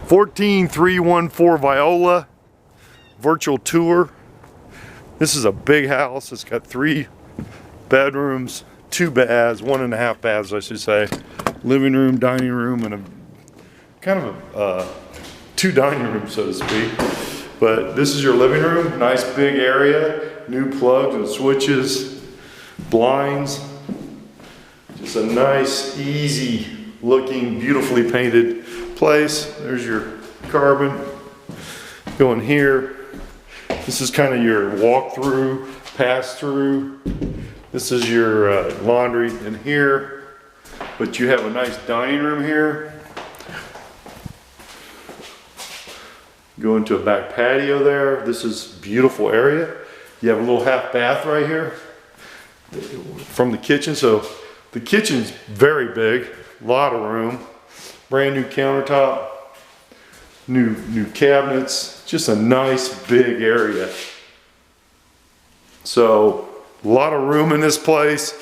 14314 Viola virtual tour. This is a big house. It's got 3 bedrooms, 2 baths, 1.5 baths I should say. Living room, dining room, and a kind of a 2 dining rooms so to speak. But this is your living room, nice big area, new plugs and switches, blinds. Just a nice, easy looking, beautifully painted place. There's your carbon. Go in here. This is kind of your walk-through, pass-through. This is your laundry in here. But you have a nice dining room here. Go into a back patio there. This is a beautiful area. You have a little half bath right here from the kitchen. So the kitchen's very big, a lot of room. Brand new countertop, new cabinets, just a nice big area. So a lot of room in this place.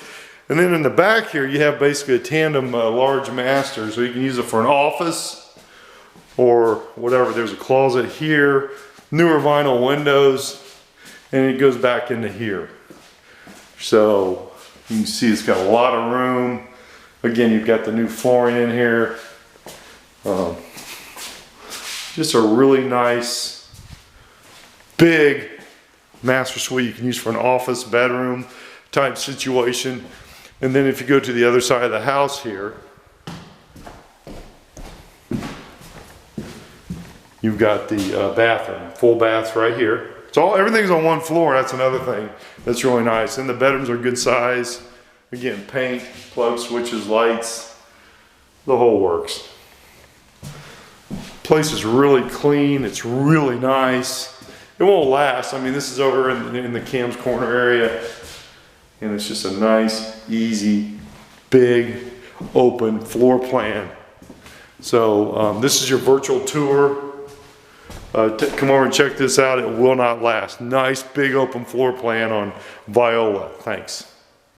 And then in the back here, you have basically a tandem large master. So you can use it for an office or whatever. There's a closet here, newer vinyl windows, and it goes back into here. So you can see it's got a lot of room. Again, you've got the new flooring in here. Just a really nice, big master suite you can use for an office, bedroom type situation. And then if you go to the other side of the house here, you've got the bathroom, full baths right here. Everything's on one floor. That's another thing that's really nice. And the bedrooms are good size. Again, paint, plug switches, lights, the whole works. Place is really clean. It's really nice. It won't last. I mean, this is over in the Kamms Corner area. And it's just a nice, easy, big, open floor plan. So this is your virtual tour. Come over and check this out. It will not last. Nice big open floor plan on Viola. Thanks.